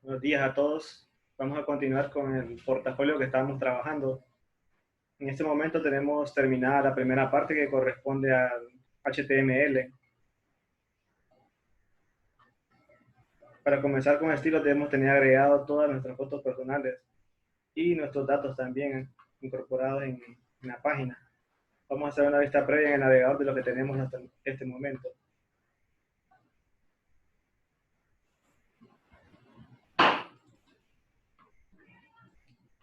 Buenos días a todos. Vamos a continuar con el portafolio que estábamos trabajando. En este momento tenemos terminada la primera parte que corresponde al HTML. Para comenzar con estilo debemos tener agregado todas nuestras fotos personales y nuestros datos también incorporados en la página. Vamos a hacer una vista previa en el navegador de lo que tenemos hasta este momento.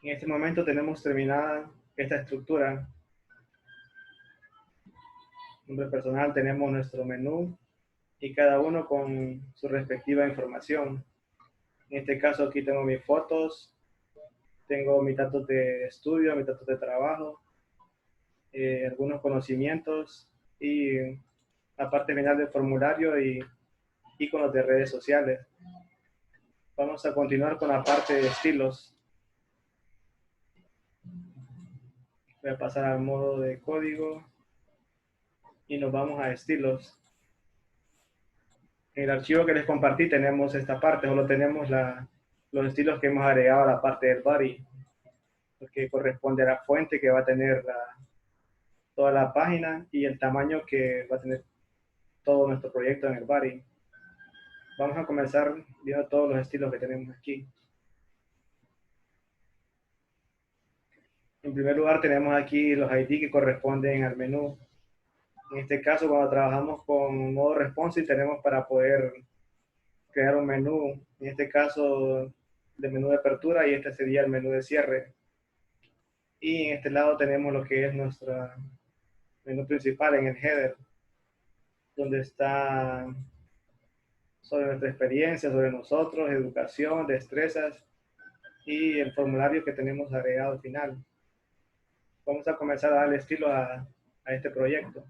En este momento tenemos terminada esta estructura. Nombre personal, tenemos nuestro menú y cada uno con su respectiva información. En este caso aquí tengo mis fotos, tengo mis datos de estudio, mis datos de trabajo, algunos conocimientos y la parte final del formulario y iconos de redes sociales. Vamos a continuar con la parte de estilos. Voy a pasar al modo de código y nos vamos a estilos. En el archivo que les compartí tenemos esta parte, solo tenemos los estilos que hemos agregado a la parte del body, que corresponde a la fuente que va a tener toda la página y el tamaño que va a tener todo nuestro proyecto en el body. Vamos a comenzar viendo todos los estilos que tenemos aquí. En primer lugar tenemos aquí los ID que corresponden al menú. En este caso, cuando trabajamos con modo responsive, tenemos para poder crear un menú, en este caso de menú de apertura, y este sería el menú de cierre. Y en este lado tenemos lo que es nuestro menú principal en el header, donde está sobre nuestra experiencia, sobre nosotros, educación, destrezas y el formulario que tenemos agregado al final. Vamos a comenzar a darle estilo a este proyecto.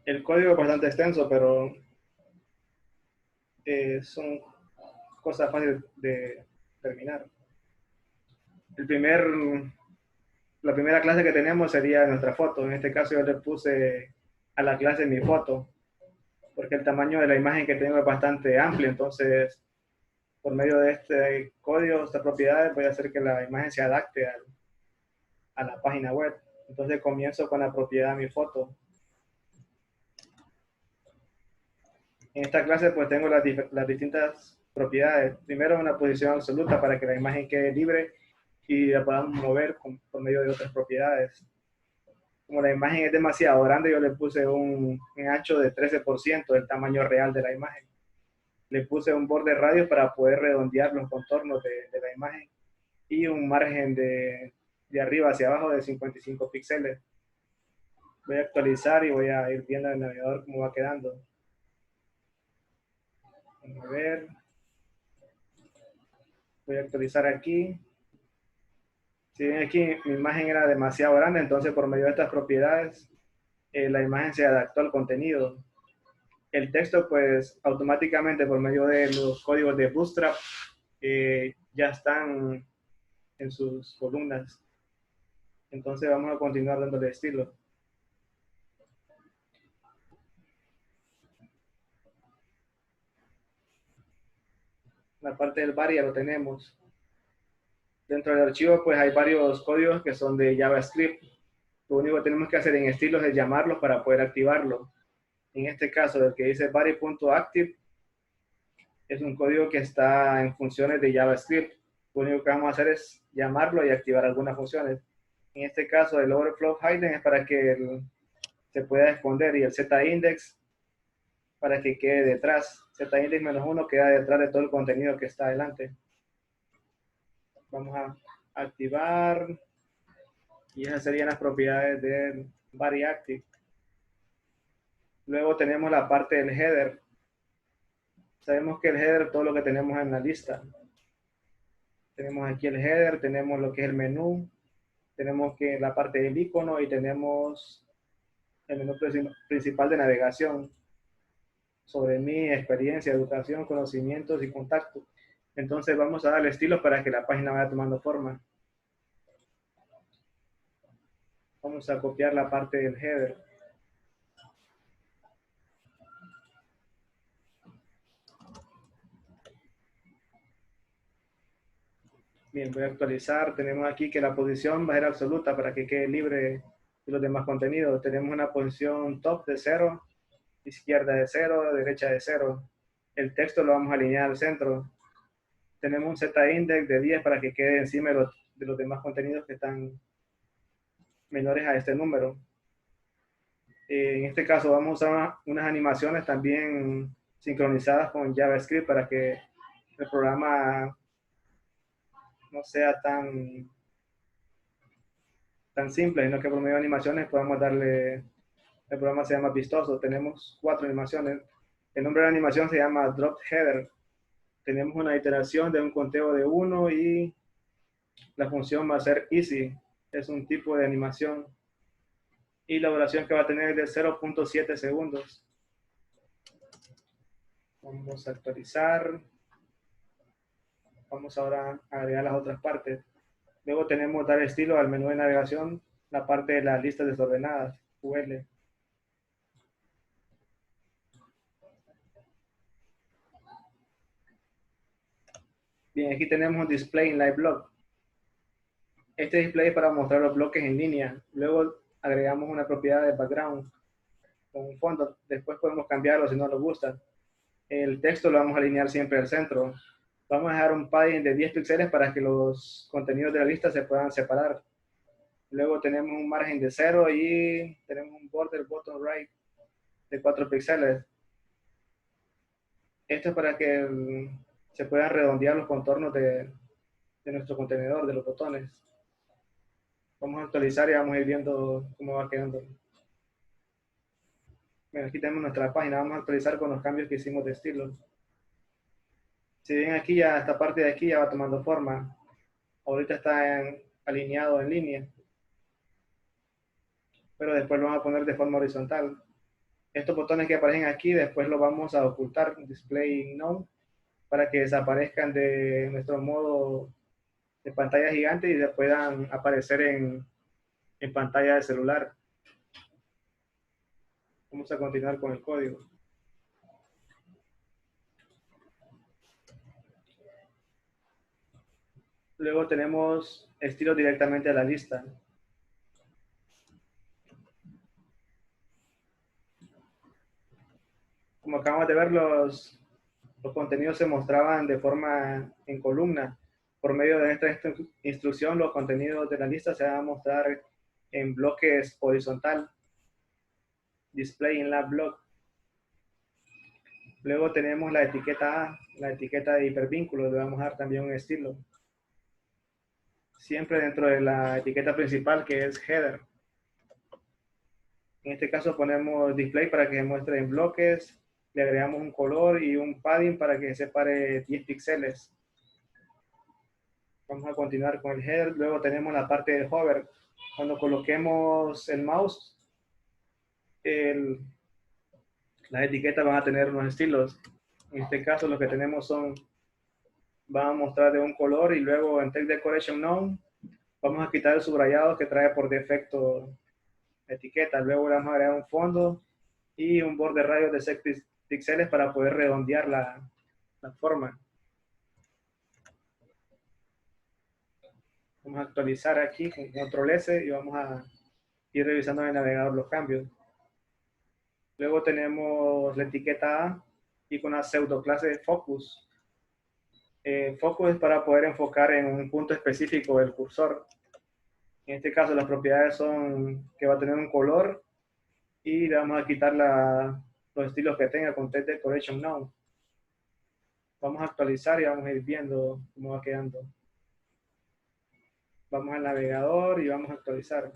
El código es bastante extenso, pero son cosas fáciles de terminar. La primera clase que tenemos sería nuestra foto. En este caso yo le puse a la clase mi foto, porque el tamaño de la imagen que tengo es bastante amplio, entonces por medio de este código, estas propiedades, voy a hacer que la imagen se adapte a la página web. Entonces comienzo con la propiedad mi foto. En esta clase pues tengo las distintas propiedades. Primero una posición absoluta para que la imagen quede libre y la podamos mover por medio de otras propiedades. Como la imagen es demasiado grande, yo le puse un ancho de 13% del tamaño real de la imagen. Le puse un borde radio para poder redondear los contornos de la imagen y un margen de arriba hacia abajo de 55 píxeles. Voy a actualizar y voy a ir viendo en el navegador cómo va quedando. Vamos a ver. Voy a actualizar aquí. Si bien aquí mi imagen era demasiado grande, entonces por medio de estas propiedades, la imagen se adaptó al contenido. El texto, pues automáticamente por medio de los códigos de Bootstrap, ya están en sus columnas. Entonces vamos a continuar dándole estilo. La parte del bar ya lo tenemos. Dentro del archivo pues hay varios códigos que son de JavaScript. Lo único que tenemos que hacer en estilos es llamarlos para poder activarlo. En este caso, el que dice body.active es un código que está en funciones de JavaScript. Lo único que vamos a hacer es llamarlo y activar algunas funciones. En este caso, el overflow hidden es para que se pueda esconder y el z-index para que quede detrás. Z-index -1 queda detrás de todo el contenido que está adelante. Vamos a activar y esas serían las propiedades del body active. Luego tenemos la parte del header. Sabemos que el header, todo lo que tenemos en la lista. Tenemos aquí el header, tenemos lo que es el menú, tenemos que la parte del icono y tenemos el menú principal de navegación sobre mi experiencia, educación, conocimientos y contactos. Entonces vamos a darle estilo para que la página vaya tomando forma. Vamos a copiar la parte del header. Bien, voy a actualizar. Tenemos aquí que la posición va a ser absoluta para que quede libre de los demás contenidos. Tenemos una posición top de 0, izquierda de 0, derecha de 0. El texto lo vamos a alinear al centro. Tenemos un Z-index de 10 para que quede encima de los demás contenidos que están menores a este número. En este caso vamos a usar unas animaciones también sincronizadas con JavaScript para que el programa no sea tan simple, sino que por medio de animaciones podamos darle, el programa se llama vistoso. Tenemos 4 animaciones. El nombre de la animación se llama Drop Header. Tenemos una iteración de un conteo de 1 y la función va a ser easy. Es un tipo de animación. Y la duración que va a tener es de 0.7 segundos. Vamos a actualizar. Vamos ahora a agregar las otras partes. Luego tenemos dar estilo al menú de navegación, la parte de las listas desordenadas, UL. Bien, aquí tenemos un display en Live Block. Este display es para mostrar los bloques en línea. Luego agregamos una propiedad de background con un fondo. Después podemos cambiarlo si no nos gusta. El texto lo vamos a alinear siempre al centro. Vamos a dejar un padding de 10 píxeles para que los contenidos de la lista se puedan separar. Luego tenemos un margen de 0 y tenemos un border bottom right de 4 píxeles. Esto es para que se puedan redondear los contornos de nuestro contenedor, de los botones. Vamos a actualizar y vamos a ir viendo cómo va quedando. Bueno, aquí tenemos nuestra página. Vamos a actualizar con los cambios que hicimos de estilo. Si ven aquí, ya esta parte de aquí ya va tomando forma. Ahorita está alineado en línea, pero después lo vamos a poner de forma horizontal. Estos botones que aparecen aquí, después los vamos a ocultar, display none, para que desaparezcan de nuestro modo de pantalla gigante y se puedan aparecer en pantalla de celular. Vamos a continuar con el código. Luego tenemos estilo directamente a la lista. Como acabamos de ver, los contenidos se mostraban de forma en columna. Por medio de esta instrucción, los contenidos de la lista se van a mostrar en bloques horizontal. Display in lab block. Luego tenemos la etiqueta A, la etiqueta de hipervínculo. Le vamos a dar también un estilo. Siempre dentro de la etiqueta principal, que es header. En este caso ponemos display para que se muestre en bloques. Le agregamos un color y un padding para que separe 10 píxeles. Vamos a continuar con el header. Luego tenemos la parte del hover. Cuando coloquemos el mouse, las etiquetas van a tener unos estilos. En este caso lo que tenemos van a mostrar de un color y luego en Text Decoration None vamos a quitar el subrayado que trae por defecto la etiqueta. Luego le vamos a agregar un fondo y un borde radio de 6 píxeles para poder redondear la forma. Vamos a actualizar aquí con control S y vamos a ir revisando en el navegador los cambios. Luego tenemos la etiqueta A y con la pseudo clase focus. Focus es para poder enfocar en un punto específico del cursor. En este caso las propiedades son que va a tener un color y le vamos a quitar los estilos que tenga con Text Decoration None. Vamos a actualizar y vamos a ir viendo cómo va quedando. Vamos al navegador y vamos a actualizar.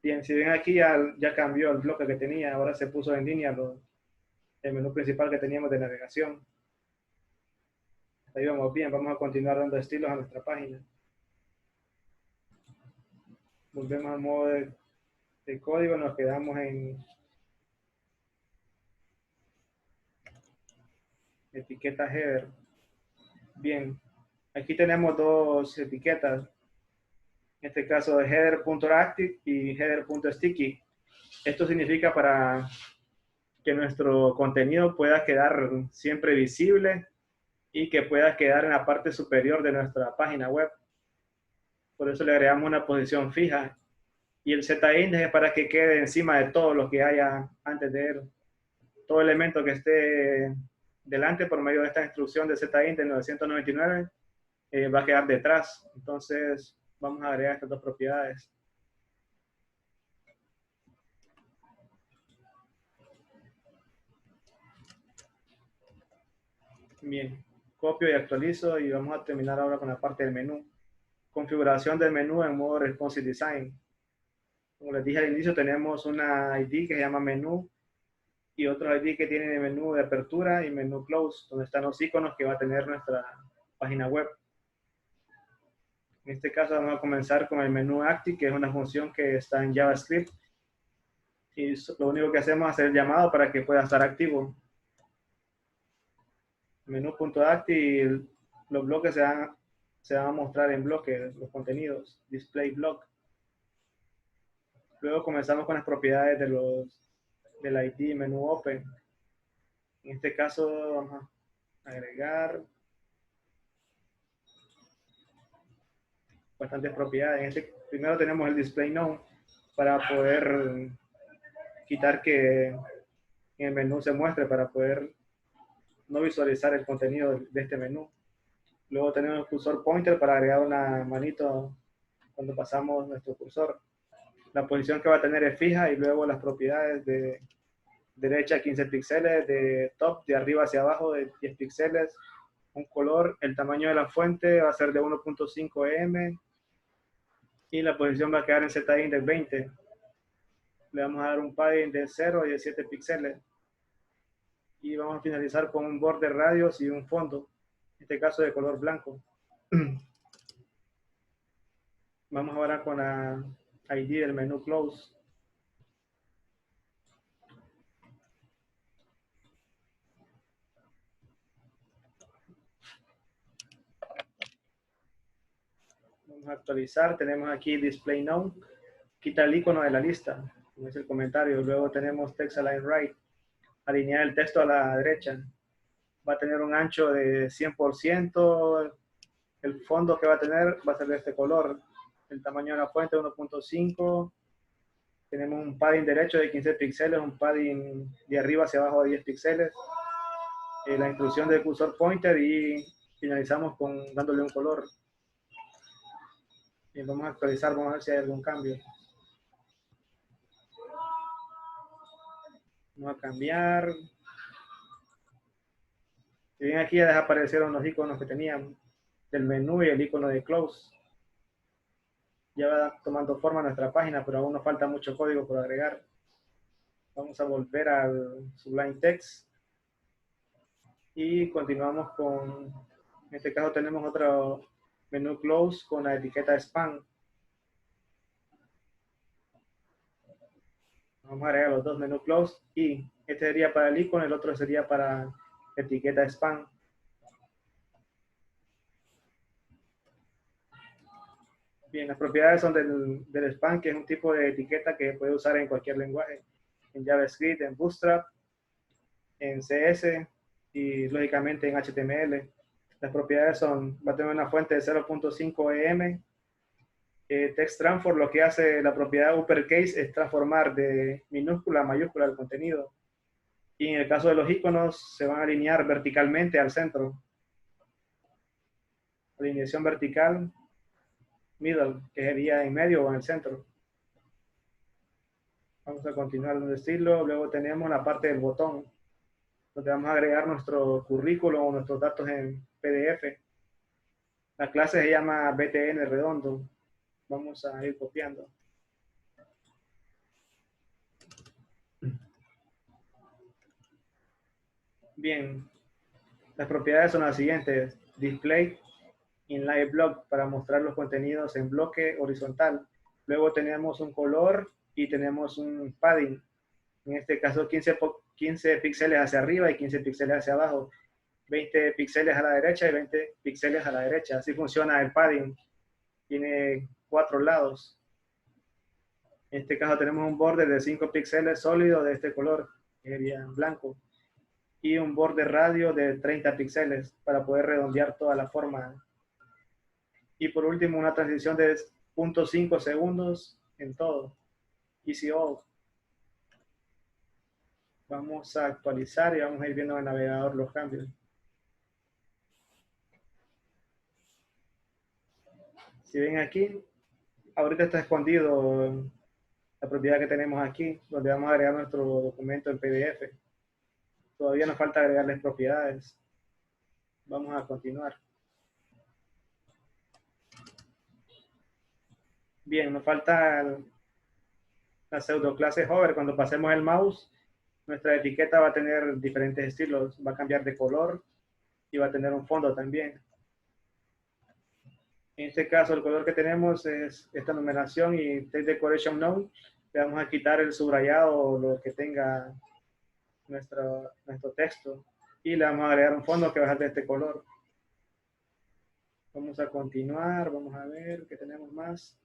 Bien, si ven aquí ya cambió el bloque que tenía, ahora se puso en línea el menú principal que teníamos de navegación. Ahí vamos bien, vamos a continuar dando estilos a nuestra página. Volvemos al modo de código, nos quedamos en etiqueta header. Bien, aquí tenemos dos etiquetas. En este caso header.active y header.sticky. Esto significa para que nuestro contenido pueda quedar siempre visible y que pueda quedar en la parte superior de nuestra página web. Por eso le agregamos una posición fija. Y el Z-index es para que quede encima de todo lo que haya antes de él. Todo elemento que esté delante por medio de esta instrucción de Z-index 999 va a quedar detrás. Entonces vamos a agregar estas dos propiedades. Bien, copio y actualizo y vamos a terminar ahora con la parte del menú. Configuración del menú en modo responsive design. Como les dije al inicio, tenemos una ID que se llama menú y otro ID que tiene el menú de apertura y menú close, donde están los iconos que va a tener nuestra página web. En este caso vamos a comenzar con el menú active, que es una función que está en JavaScript. Y lo único que hacemos es hacer el llamado para que pueda estar activo. Menú.active y los bloques se van a mostrar en bloques, los contenidos, display block. Luego comenzamos con las propiedades del ID menú open. En este caso vamos a agregar bastantes propiedades. Primero tenemos el display none para poder quitar que en el menú se muestre, para poder no visualizar el contenido de este menú. Luego tenemos el cursor pointer para agregar una manito cuando pasamos nuestro cursor. La posición que va a tener es fija y luego las propiedades de derecha 15 píxeles, de top de arriba hacia abajo de 10 píxeles, un color, el tamaño de la fuente va a ser de 1.5 em y la posición va a quedar en Z-index 20. Le vamos a dar un padding de 0 y de 7 píxeles y vamos a finalizar con un border radius y un fondo, en este caso de color blanco. Vamos ahora con la ID del menú close. Vamos a actualizar, tenemos aquí display none, quita el icono de la lista, como es el comentario. Luego tenemos text align right, alinear el texto a la derecha. Va a tener un ancho de 100%, el fondo que va a tener va a ser de este color, el tamaño de la fuente 1.5, tenemos un padding derecho de 15 píxeles, un padding de arriba hacia abajo de 10 píxeles, la inclusión del cursor pointer y finalizamos dándole un color. Y vamos a actualizar, vamos a ver si hay algún cambio. Vamos a cambiar. Si bien aquí ya desaparecieron los iconos que teníamos del menú y el icono de close. Ya va tomando forma nuestra página, pero aún nos falta mucho código por agregar. Vamos a volver al Sublime Text y continuamos con, en este caso tenemos otro menú close con la etiqueta spam. Vamos a agregar los dos menú close y este sería para el icono, el otro sería para etiqueta spam. Bien, las propiedades son del spam, que es un tipo de etiqueta que puede usar en cualquier lenguaje, en JavaScript, en Bootstrap, en CS y lógicamente en HTML. Las propiedades son, va a tener una fuente de 0.5 em. Text transform, lo que hace la propiedad uppercase es transformar de minúscula a mayúscula el contenido. Y en el caso de los iconos, se van a alinear verticalmente al centro. Alineación vertical, middle, que sería en medio o en el centro. Vamos a continuar en el estilo. Luego tenemos la parte del botón, donde vamos a agregar nuestro currículo o nuestros datos en PDF. La clase se llama BTN redondo. Vamos a ir copiando. Bien, las propiedades son las siguientes. Display inline block para mostrar los contenidos en bloque horizontal. Luego tenemos un color y tenemos un padding. En este caso 15 píxeles hacia arriba y 15 píxeles hacia abajo. 20 píxeles a la derecha y 20 píxeles a la derecha. Así funciona el padding. Tiene 4 lados. En este caso tenemos un border de 5 píxeles sólido de este color, que sería blanco. y un borde radio de 30 píxeles para poder redondear toda la forma. Y por último, una transición de 0.5 segundos en todo. Easy All. Vamos a actualizar y vamos a ir viendo en el navegador los cambios. Si ven aquí, ahorita está escondido la propiedad que tenemos aquí, donde vamos a agregar nuestro documento en PDF. Todavía nos falta agregarles propiedades. Vamos a continuar. Bien, nos falta la pseudo clase hover. Cuando pasemos el mouse, nuestra etiqueta va a tener diferentes estilos. Va a cambiar de color y va a tener un fondo también. En este caso, el color que tenemos es esta numeración y Text Decoration None. Le vamos a quitar el subrayado o lo que tenga nuestro texto. Y le vamos a agregar un fondo que va a ser de este color. Vamos a continuar, vamos a ver qué tenemos más.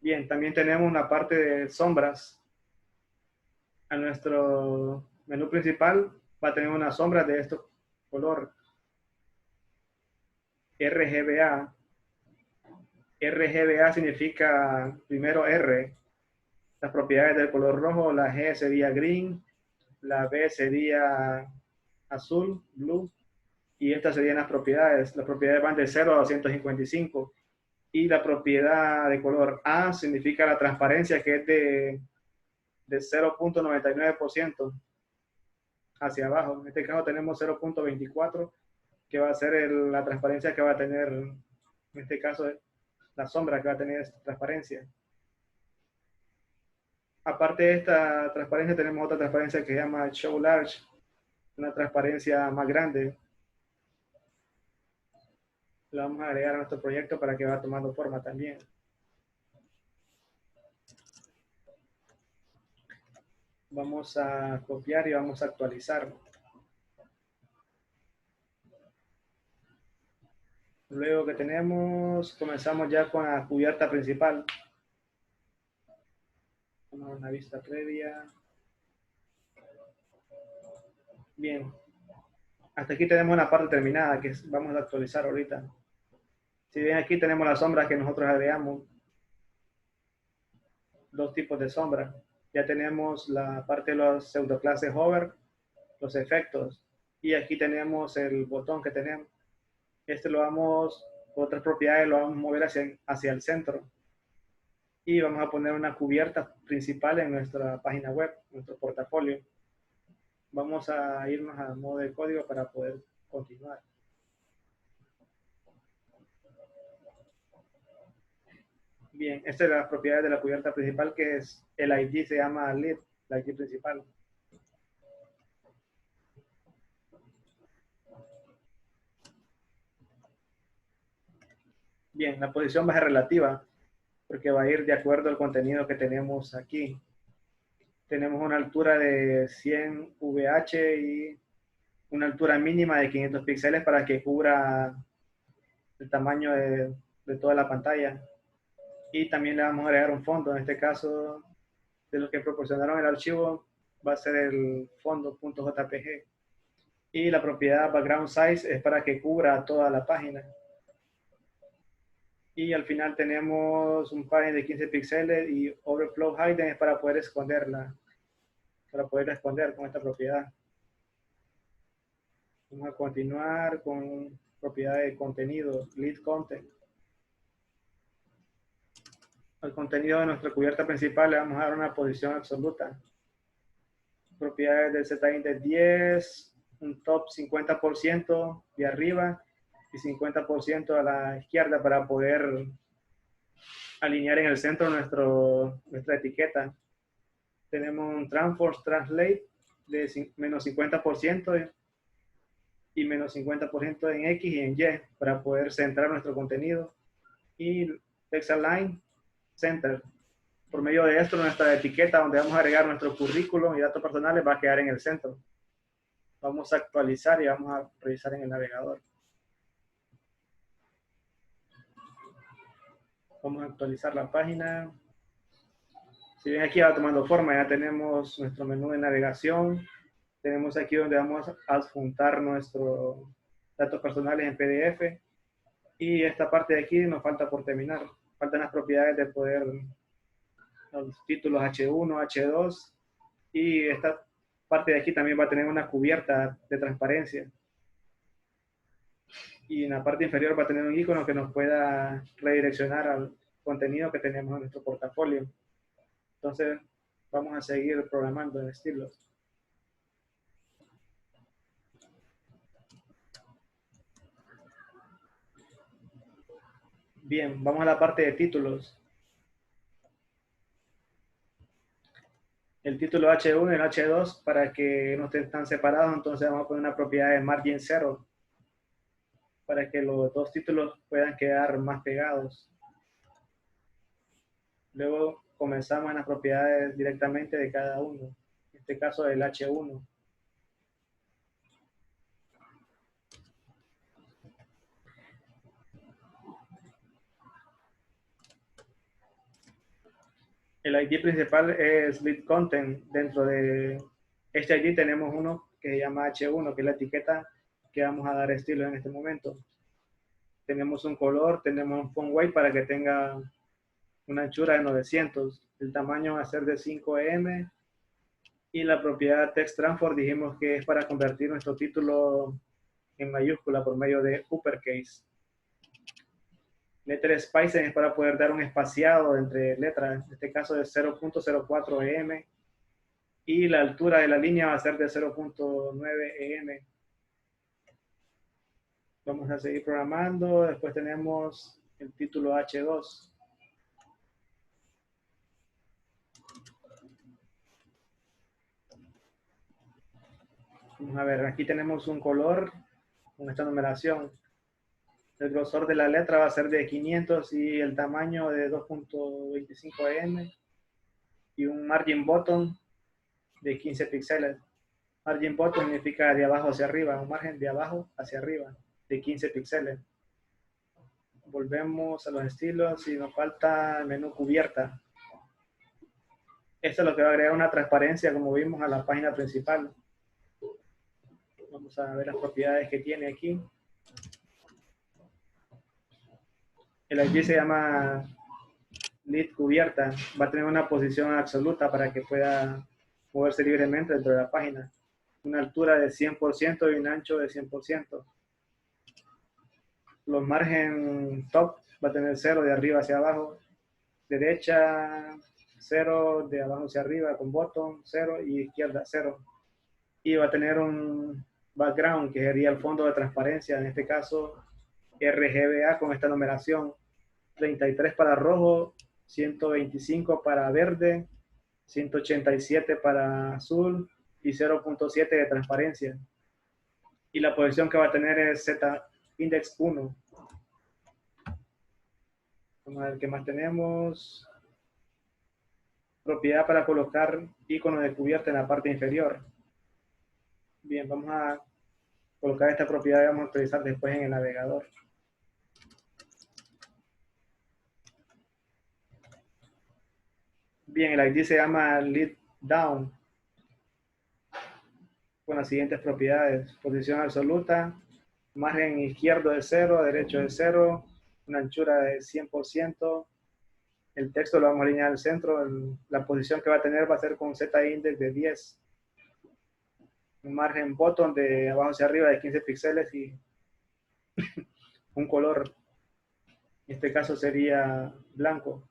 Bien, también tenemos una parte de sombras. A nuestro menú principal va a tener una sombra de este color RGBA. RGBA significa primero R, las propiedades del color rojo, la G sería green, la B sería azul, blue, y estas serían las propiedades. Las propiedades van de 0 a 255. Y la propiedad de color A significa la transparencia, que es de 0.99% hacia abajo. En este caso tenemos 0.24, que va a ser la transparencia que va a tener, en este caso, la sombra que va a tener esta transparencia. Aparte de esta transparencia, tenemos otra transparencia que se llama Show Large, una transparencia más grande. La vamos a agregar a nuestro proyecto para que vaya tomando forma también. Vamos a copiar y vamos a actualizar. Luego que tenemos, comenzamos ya con la cubierta principal. Una vista previa. Bien. Hasta aquí tenemos una parte terminada que vamos a actualizar ahorita. Si ven aquí tenemos las sombras que nosotros agregamos. Dos tipos de sombras. Ya tenemos la parte de los pseudoclases hover, los efectos. Y aquí tenemos el botón que tenemos. Este lo vamos, otras propiedades lo vamos a mover hacia el centro. Y vamos a poner una cubierta principal en nuestra página web, nuestro portafolio. Vamos a irnos al modo de código para poder continuar. Bien, esta es la propiedad de la cubierta principal, que es el ID, se llama lead, la ID principal. Bien, la posición va a ser relativa, porque va a ir de acuerdo al contenido que tenemos aquí. Tenemos una altura de 100 VH y una altura mínima de 500 píxeles para que cubra el tamaño de toda la pantalla. Y también le vamos a agregar un fondo. En este caso, de los que proporcionaron el archivo, va a ser el fondo .jpg. Y la propiedad background size es para que cubra toda la página. Y al final tenemos un padding de 15 píxeles y overflow hidden es para poder esconderla, para poder esconder con esta propiedad. Vamos a continuar con propiedad de contenido, lead content. Al contenido de nuestra cubierta principal le vamos a dar una posición absoluta. Propiedades del Z-int de 10, un top 50% de arriba y 50% a la izquierda para poder alinear en el centro nuestra etiqueta. Tenemos un transforce translate de menos 50% y menos 50% en X y en Y para poder centrar nuestro contenido. Y text align center. Por medio de esto, nuestra etiqueta donde vamos a agregar nuestro currículum y datos personales va a quedar en el centro. Vamos a actualizar y vamos a revisar en el navegador. Vamos a actualizar la página. Si ven aquí va tomando forma, ya tenemos nuestro menú de navegación, Tenemos aquí donde vamos a adjuntar nuestros datos personales en PDF. Y esta parte de aquí nos falta por terminar. Faltan las propiedades de poder, los títulos H1, H2. Y esta parte de aquí también va a tener una cubierta de transparencia. Y en la parte inferior va a tener un icono que nos pueda redireccionar al contenido que tenemos en nuestro portafolio. Entonces, vamos a seguir programando en estilos. Bien, vamos a la parte de títulos. El título H1 y el H2, para que no estén tan separados, entonces vamos a poner una propiedad de margin 0 para que los dos títulos puedan quedar más pegados. Luego comenzamos en las propiedades directamente de cada uno. En este caso el H1. El ID principal es lead content. Dentro de este ID tenemos uno que se llama H1, que es la etiqueta que vamos a dar estilo en este momento. Tenemos un color, tenemos un font weight para que tenga una anchura de 900. El tamaño va a ser de 5M. Y la propiedad text transform dijimos que es para convertir nuestro título en mayúscula por medio de uppercase. Letter spacing es para poder dar un espaciado entre letras, en este caso de 0.04 em, y la altura de la línea va a ser de 0.9 em. Vamos a seguir programando. Después tenemos el título H2. Vamos a ver, aquí tenemos un color con esta numeración. El grosor de la letra va a ser de 500 y el tamaño de 2.25 em, y un margin bottom de 15 píxeles. Margin bottom significa de abajo hacia arriba, un margen de abajo hacia arriba de 15 píxeles. Volvemos a los estilos y nos falta el menú cubierta. Esto es lo que va a agregar una transparencia, como vimos, a la página principal. Vamos a ver las propiedades que tiene aquí. El ID se llama lead cubierta. Va a tener una posición absoluta para que pueda moverse libremente dentro de la página. Una altura de 100% y un ancho de 100%. Los margen top va a tener 0 de arriba hacia abajo. Derecha 0, de abajo hacia arriba con bottom 0 y izquierda 0. Y va a tener un background que sería el fondo de transparencia, en este caso RGBA con esta numeración: 33 para rojo, 125 para verde, 187 para azul y 0.7 de transparencia. Y la posición que va a tener es Z index 1. Vamos a ver qué más tenemos. Propiedad para colocar icono de cubierta en la parte inferior. Bien, vamos a colocar esta propiedad y vamos a utilizar después en el navegador. Bien, el ID se llama lead down con las siguientes propiedades: posición absoluta, margen izquierdo de 0, derecho de 0, una anchura de 100%, el texto lo vamos a alinear al centro, la posición que va a tener va a ser con Z index de 10, un margen bottom de abajo hacia arriba de 15 píxeles y un color, en este caso sería blanco.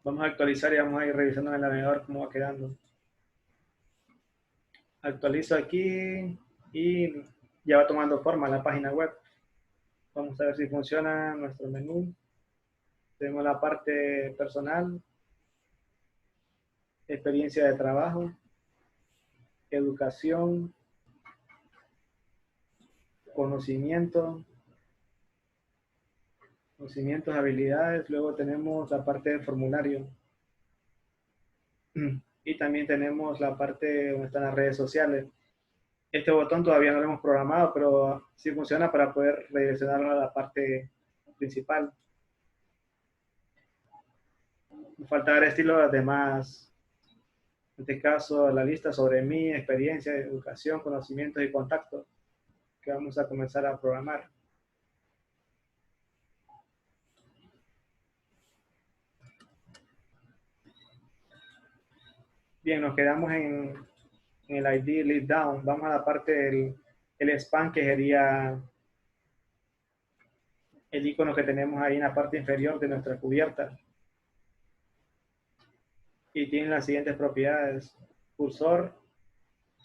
Vamos a actualizar y vamos a ir revisando en el navegador cómo va quedando. Actualizo aquí y ya va tomando forma la página web. Vamos a ver si funciona nuestro menú. Tenemos la parte personal, experiencia de trabajo, educación, conocimientos, habilidades. Luego tenemos la parte de formulario. Y también tenemos la parte donde están las redes sociales. Este botón todavía no lo hemos programado, pero sí funciona para poder redireccionarlo a la parte principal. Nos falta dar estilo a las demás En este caso, la lista sobre mí, experiencia, educación, conocimientos y contactos, que vamos a comenzar a programar. Bien, nos quedamos en el ID lead down. Vamos a la parte del span, que sería el icono que tenemos ahí en la parte inferior de nuestra cubierta. Y tiene las siguientes propiedades: cursor,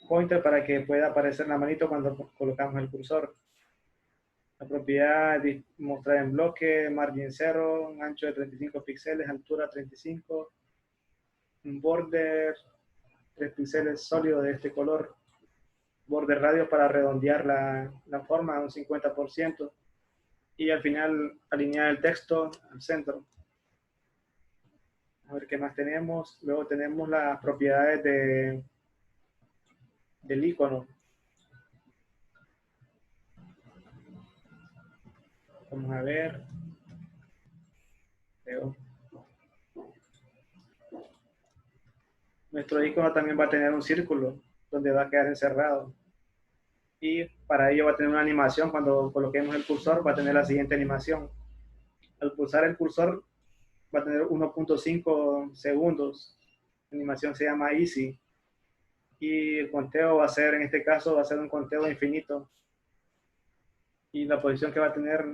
pointer para que pueda aparecer la manito cuando colocamos el cursor. La propiedad de mostrar en bloque, margin 0, un ancho de 35 píxeles, altura 35, un border 3 píxeles sólido de este color, border radio para redondear la forma a un 50%, y al final alinear el texto al centro. A ver qué más tenemos. Luego tenemos las propiedades del icono. Vamos a ver. Nuestro icono también va a tener un círculo donde va a quedar encerrado. Y para ello va a tener una animación. Cuando coloquemos el cursor va a tener la siguiente animación. Al pulsar el cursor va a tener 1.5 segundos. La animación se llama Easy. Y el conteo va a ser, en este caso, va a ser un conteo infinito. Y la posición que va a tener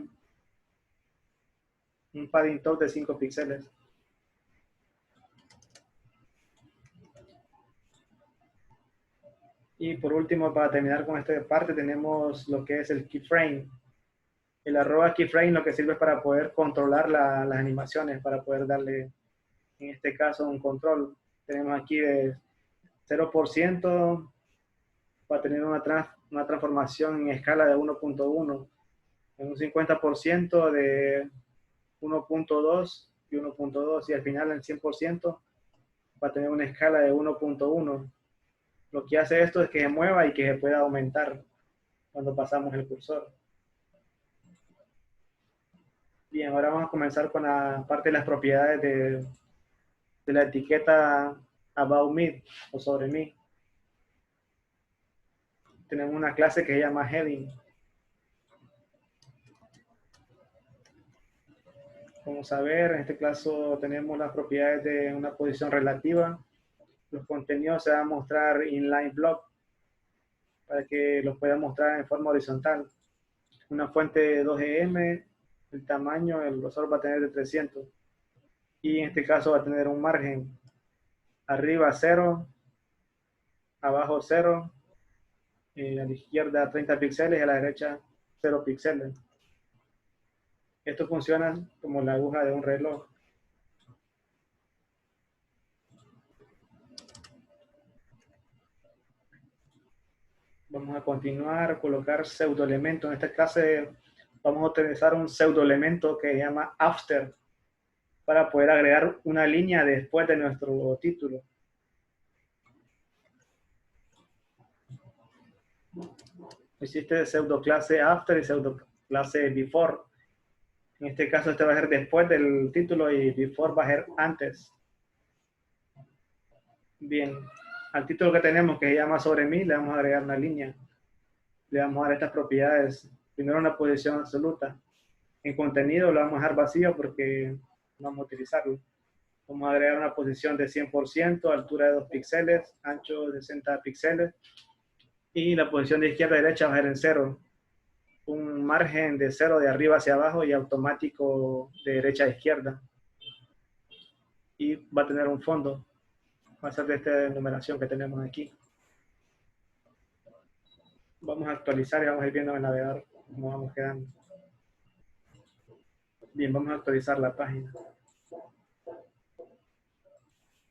un padding top de 5 píxeles. Y por último, para terminar con esta parte, tenemos lo que es el keyframe. El arroba keyframe lo que sirve es para poder controlar las animaciones, para poder darle, en este caso, un control. Tenemos aquí de 0%, va a tener una transformación en escala de 1.1, en un 50% de 1.2 y 1.2, y al final en 100% va a tener una escala de 1.1. Lo que hace esto es que se mueva y que se pueda aumentar cuando pasamos el cursor. Bien, ahora vamos a comenzar con la parte de las propiedades de la etiqueta About Me o sobre mí. Tenemos una clase que se llama Heading. Vamos a ver, en este caso tenemos las propiedades de una posición relativa. Los contenidos se van a mostrar inline block para que los pueda mostrar en forma horizontal. Una fuente de 2EM, el tamaño, el grosor va a tener de 300. Y en este caso va a tener un margen. Arriba 0, abajo 0, a la izquierda 30 píxeles y a la derecha 0 píxeles. Esto funciona como la aguja de un reloj. Vamos a continuar, colocar pseudoelementos. En esta clase vamos a utilizar un pseudoelemento que se llama after para poder agregar una línea después de nuestro título. Existe pseudo clase after y pseudo clase before. En este caso este va a ser después del título y before va a ser antes. Bien, al título que tenemos, que se llama sobre mí, le vamos a agregar una línea. Le vamos a dar estas propiedades. Primero una posición absoluta. En contenido lo vamos a dejar vacío porque no vamos a utilizarlo. Vamos a agregar una posición de 100%, altura de 2 píxeles, ancho de 60 píxeles. Y la posición de izquierda a derecha va a ser en 0. Un margen de 0 de arriba hacia abajo y automático de derecha a izquierda. Y va a tener un fondo. Va a ser de esta numeración que tenemos aquí. Vamos a actualizar y vamos a ir viendo en el navegador cómo vamos quedando. Bien, vamos a actualizar la página.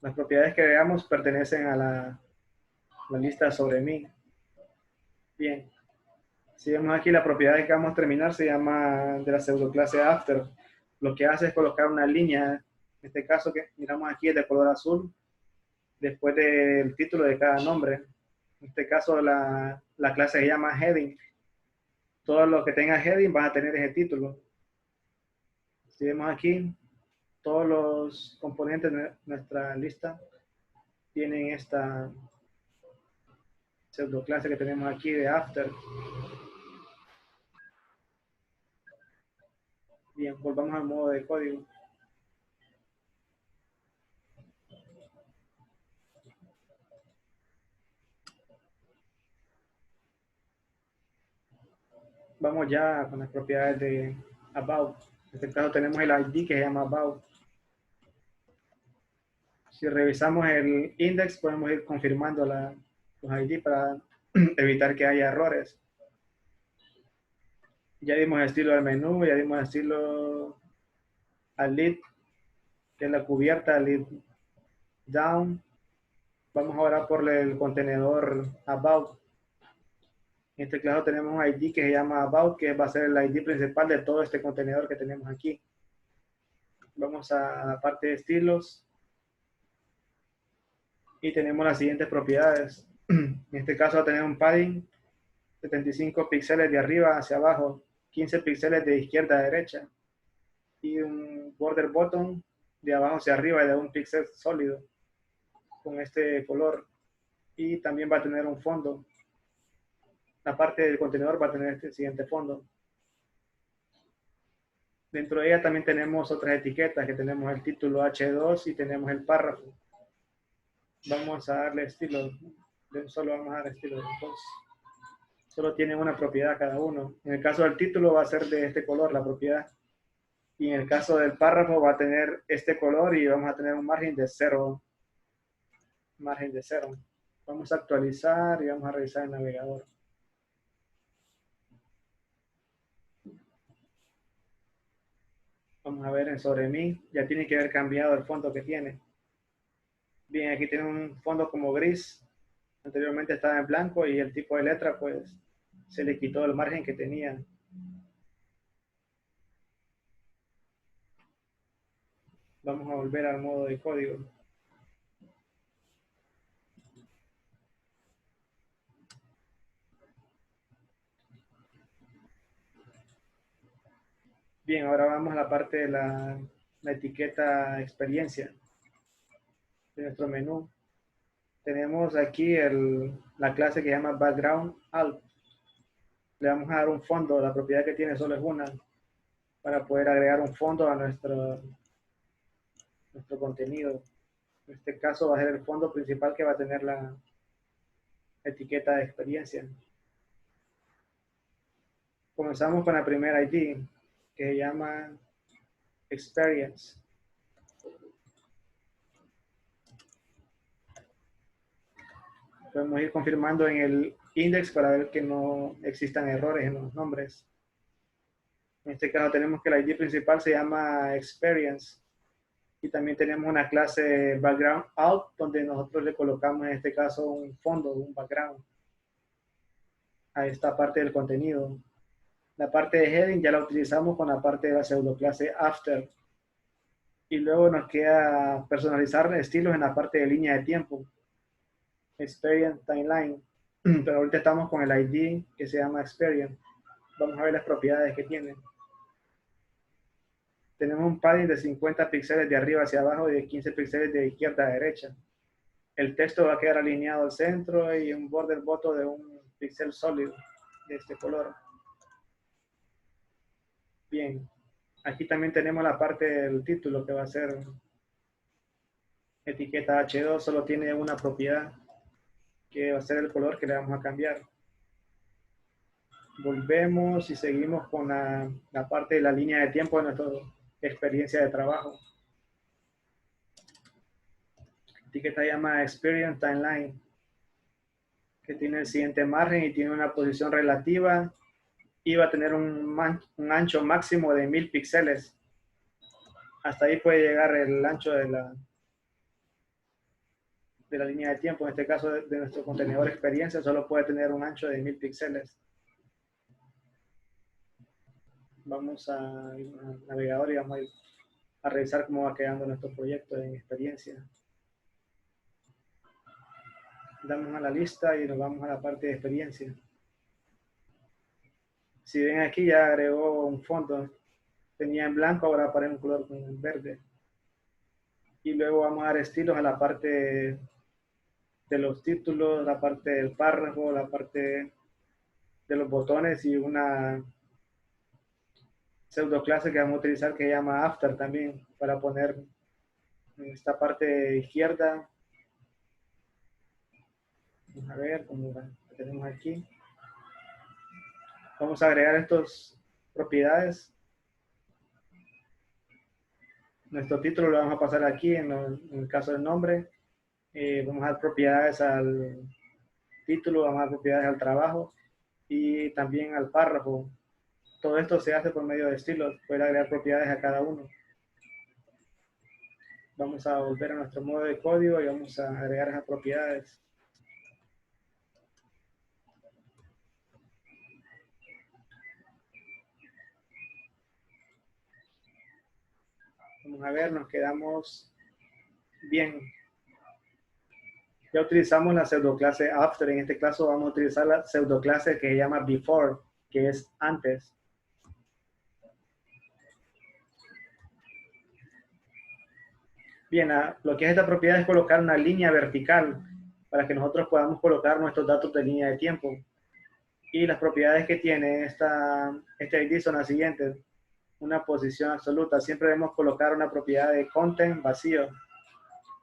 Las propiedades que veamos pertenecen a la lista sobre mí. Bien. Si vemos aquí la propiedad que vamos a terminar, se llama de la pseudoclase after. Lo que hace es colocar una línea, en este caso que miramos aquí es de color azul, después del título de cada nombre. En este caso la clase se llama heading. Todos los que tengan heading van a tener ese título. Si vemos aquí, todos los componentes de nuestra lista tienen esta pseudo clase que tenemos aquí de after. Bien, volvamos al modo de código. Vamos ya con las propiedades de about. En este caso tenemos el ID que se llama about. Si revisamos el index, podemos ir confirmando los ID para evitar que haya errores. Ya dimos estilo al menú, ya dimos estilo al lead, que es la cubierta, lead down. Vamos ahora por el contenedor about. En este caso tenemos un ID que se llama about, que va a ser el ID principal de todo este contenedor que tenemos aquí. Vamos a la parte de estilos y tenemos las siguientes propiedades. En este caso va a tener un padding 75 píxeles de arriba hacia abajo, 15 píxeles de izquierda a derecha y un border bottom de abajo hacia arriba de un píxel sólido con este color, y también va a tener un fondo. La parte del contenedor va a tener este siguiente fondo. Dentro de ella también tenemos otras etiquetas, que tenemos el título H2 y tenemos el párrafo. Vamos a darle estilo, solo vamos a dar estilo de dos. Solo tienen una propiedad cada uno. En el caso del título va a ser de este color la propiedad. Y en el caso del párrafo va a tener este color y vamos a tener un margen de 0. Margen de 0. Vamos a actualizar y vamos a revisar el navegador. Vamos a ver en sobre mí. Ya tiene que haber cambiado el fondo que tiene. Bien, aquí tiene un fondo como gris. Anteriormente estaba en blanco y el tipo de letra pues se le quitó el margen que tenía. Vamos a volver al modo de código. Bien, ahora vamos a la parte de la etiqueta experiencia de nuestro menú. Tenemos aquí la clase que se llama background alt. Le vamos a dar un fondo, la propiedad que tiene solo es una, para poder agregar un fondo a nuestro contenido. En este caso va a ser el fondo principal que va a tener la etiqueta de experiencia. Comenzamos con la primera ID, que se llama experience. Podemos ir confirmando en el index para ver que no existan errores en los nombres. En este caso tenemos que la ID principal se llama experience y también tenemos una clase background out donde nosotros le colocamos en este caso un fondo, un background a esta parte del contenido. La parte de heading ya la utilizamos con la parte de la pseudoclase after. Y luego nos queda personalizar estilos en la parte de línea de tiempo. Experience Timeline. Pero ahorita estamos con el ID que se llama Experience. Vamos a ver las propiedades que tiene. Tenemos un padding de 50 píxeles de arriba hacia abajo y de 15 píxeles de izquierda a derecha. El texto va a quedar alineado al centro y un border bottom de un píxel sólido de este color. Bien, aquí también tenemos la parte del título que va a ser etiqueta H2, solo tiene una propiedad que va a ser el color que le vamos a cambiar. Volvemos y seguimos con la parte de la línea de tiempo de nuestra experiencia de trabajo. La etiqueta se llama Experience Timeline, que tiene el siguiente margen y tiene una posición relativa y va a tener un ancho máximo de 1000 píxeles. Hasta ahí puede llegar el ancho de la línea de tiempo. En este caso de nuestro contenedor experiencia solo puede tener un ancho de 1000 píxeles. Vamos a ir al navegador y vamos a revisar cómo va quedando nuestro proyecto en experiencia. Damos a la lista y nos vamos a la parte de experiencia. Si ven aquí ya agregó un fondo. Tenía en blanco, ahora aparece un color con verde. Y luego vamos a dar estilos a la parte de los títulos, la parte del párrafo, la parte de los botones y una pseudo clase que vamos a utilizar que se llama after también para poner en esta parte izquierda. Vamos a ver cómo tenemos aquí. Vamos a agregar estas propiedades. Nuestro título lo vamos a pasar aquí en el caso del nombre. Vamos a dar propiedades al título, vamos a dar propiedades al trabajo y también al párrafo. Todo esto se hace por medio de estilos. Puede agregar propiedades a cada uno. Vamos a volver a nuestro modo de código y vamos a agregar esas propiedades. Vamos a ver, nos quedamos bien. Ya utilizamos la pseudoclase after. En este caso vamos a utilizar la pseudoclase que se llama before, que es antes. Bien, lo que es esta propiedad es colocar una línea vertical para que nosotros podamos colocar nuestros datos de línea de tiempo. Y las propiedades que tiene este ID son las siguientes. Una posición absoluta. Siempre debemos colocar una propiedad de content vacío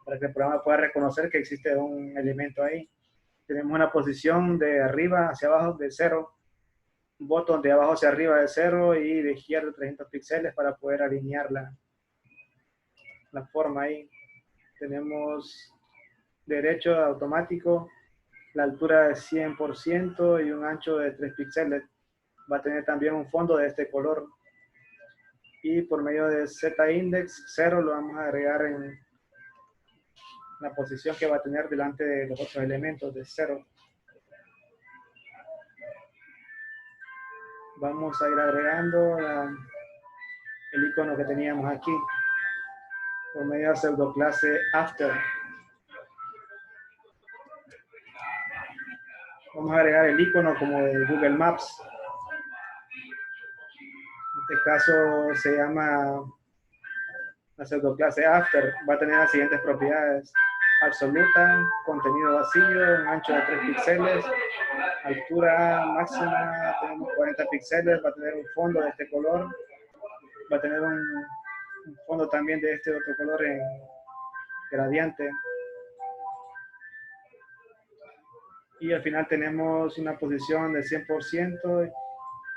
para que el programa pueda reconocer que existe un elemento ahí. Tenemos una posición de arriba hacia abajo de 0, un botón de abajo hacia arriba de 0 y de izquierda 300 píxeles para poder alinear la forma ahí. Tenemos derecho automático, la altura de 100% y un ancho de 3 píxeles. Va a tener también un fondo de este color. Y por medio de Z-index 0 lo vamos a agregar en la posición que va a tener delante de los otros elementos de 0. Vamos a ir agregando el icono que teníamos aquí por medio de pseudoclase after. Vamos a agregar el icono como de Google Maps. En este caso se llama la pseudoclase after. Va a tener las siguientes propiedades: absoluta, contenido vacío, un ancho de 3 píxeles, altura máxima, tenemos 40 píxeles, va a tener un fondo de este color, va a tener un fondo también de este otro color en gradiente. Y al final tenemos una posición de 100%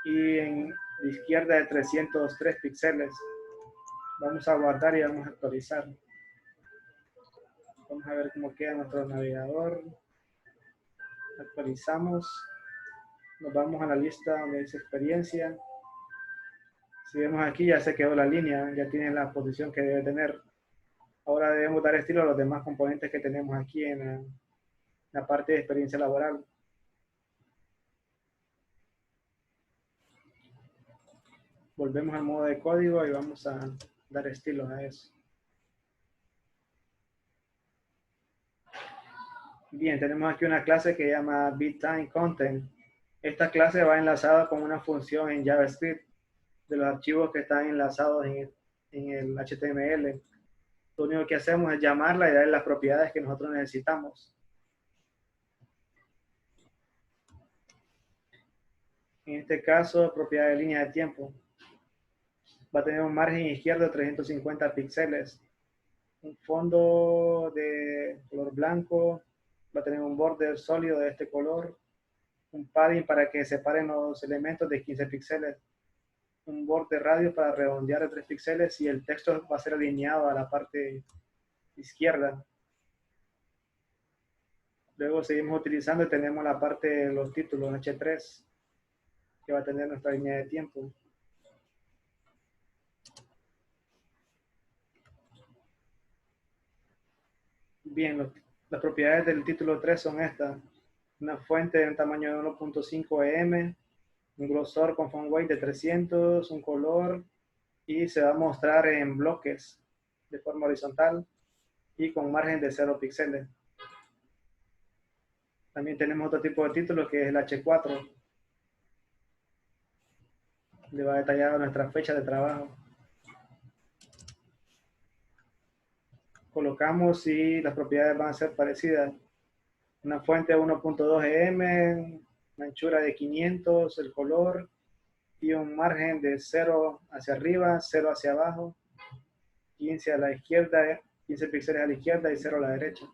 y en la izquierda de 303 píxeles. Vamos a guardar y vamos a actualizar. Vamos a ver cómo queda nuestro navegador. Actualizamos. Nos vamos a la lista donde dice experiencia. Si vemos aquí ya se quedó la línea, ya tiene la posición que debe tener. Ahora debemos dar estilo a los demás componentes que tenemos aquí en la parte de experiencia laboral. Volvemos al modo de código y vamos a dar estilo a eso. Bien, tenemos aquí una clase que se llama BitTimeContent. Esta clase va enlazada con una función en JavaScript de los archivos que están enlazados en el HTML. Lo único que hacemos es llamarla y darle las propiedades que nosotros necesitamos. En este caso, propiedad de línea de tiempo. Va a tener un margen izquierdo de 350 píxeles, un fondo de color blanco, va a tener un border sólido de este color, un padding para que separen los elementos de 15 píxeles, un borde radio para redondear de 3 píxeles y el texto va a ser alineado a la parte izquierda. Luego seguimos utilizando y tenemos la parte de los títulos H3 que va a tener nuestra línea de tiempo. Bien, las propiedades del título 3 son estas: una fuente de un tamaño de 1.5 em, un grosor con font weight de 300, un color, y se va a mostrar en bloques de forma horizontal y con margen de 0 píxeles. También tenemos otro tipo de título que es el H4. Le va detallado nuestra fecha de trabajo. Colocamos y las propiedades van a ser parecidas. una fuente 1.2 EM, una anchura de 500, el color, y un margen de 0 hacia arriba, 0 hacia abajo, 15 a la izquierda, 15 píxeles a la izquierda y 0 a la derecha.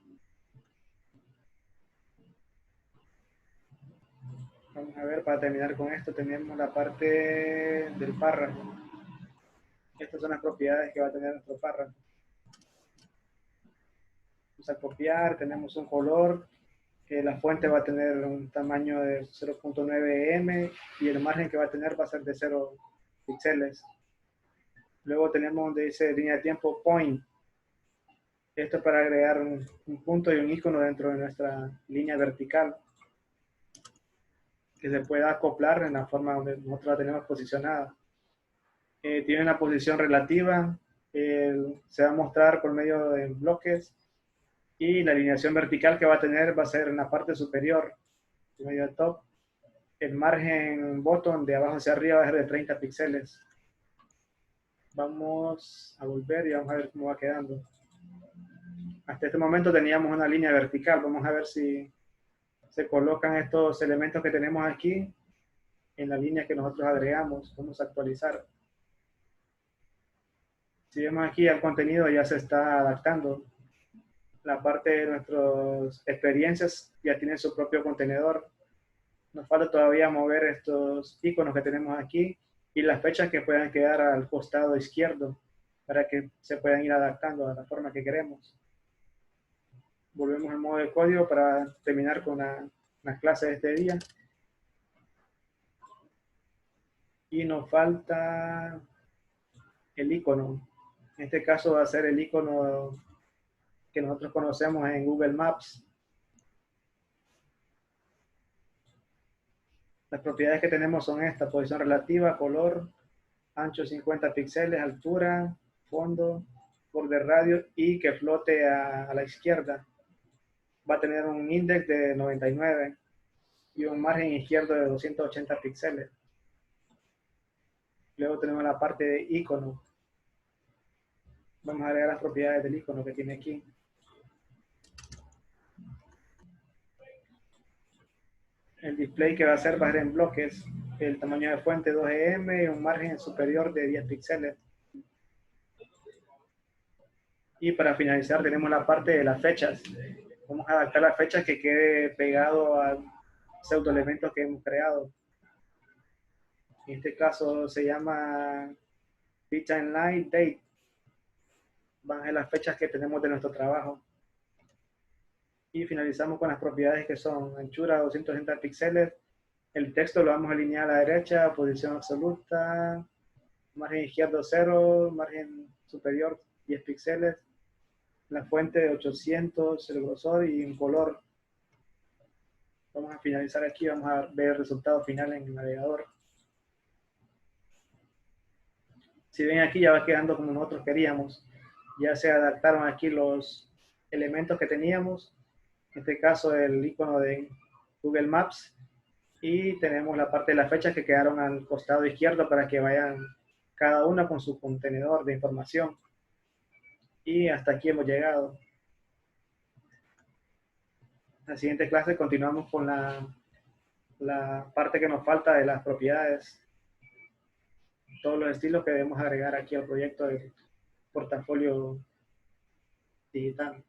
Vamos a ver, para terminar con esto, tenemos la parte del párrafo. Estas son las propiedades que va a tener nuestro párrafo. Vamos a copiar, tenemos un color, que la fuente va a tener un tamaño de 0.9 m y el margen que va a tener va a ser de 0 píxeles. Luego tenemos donde dice línea de tiempo point. Esto es para agregar un punto y un icono dentro de nuestra línea vertical, que se pueda acoplar en la forma donde nosotros la tenemos posicionada. Tiene una posición relativa, se va a mostrar por medio de bloques, y la alineación vertical que va a tener va a ser en la parte superior, en medio del top. El margen bottom de abajo hacia arriba va a ser de 30 píxeles. Vamos a volver y vamos a ver cómo va quedando. Hasta este momento teníamos una línea vertical. Vamos a ver si se colocan estos elementos que tenemos aquí en la línea que nosotros agregamos. Vamos a actualizar. Si vemos aquí, el contenido ya se está adaptando. La parte de nuestras experiencias ya tiene su propio contenedor. Nos falta todavía mover estos iconos que tenemos aquí y las fechas que puedan quedar al costado izquierdo para que se puedan ir adaptando a la forma que queremos. Volvemos al modo de código para terminar con la clase de este día. Y nos falta el icono. En este caso va a ser el icono que nosotros conocemos en Google Maps. Las propiedades que tenemos son estas: posición relativa, color, ancho 50 píxeles, altura, fondo, borde radio y que flote a la izquierda. Va a tener un índice de 99 y un margen izquierdo de 280 píxeles. Luego tenemos la parte de icono. Vamos a agregar las propiedades del icono que tiene aquí. El display que va a ser en bloques. El tamaño de fuente 2 em y un margen superior de 10 píxeles. Y para finalizar tenemos la parte de las fechas. Vamos a adaptar las fechas que quede pegado a pseudoelementos que hemos creado. En este caso se llama feature inline date. Van a ser las fechas que tenemos de nuestro trabajo. Y finalizamos con las propiedades que son anchura 260 píxeles. El texto lo vamos a alinear a la derecha, posición absoluta, margen izquierdo 0, margen superior 10 píxeles, la fuente de 800, el grosor y un color. Vamos a finalizar aquí, vamos a ver el resultado final en el navegador. Si ven aquí ya va quedando como nosotros queríamos. Ya se adaptaron aquí los elementos que teníamos. En este caso el icono de Google Maps. Y tenemos la parte de las fechas que quedaron al costado izquierdo para que vayan cada una con su contenedor de información. Y hasta aquí hemos llegado. En la siguiente clase continuamos con la parte que nos falta de las propiedades, todos los estilos que debemos agregar aquí al proyecto del portafolio digital.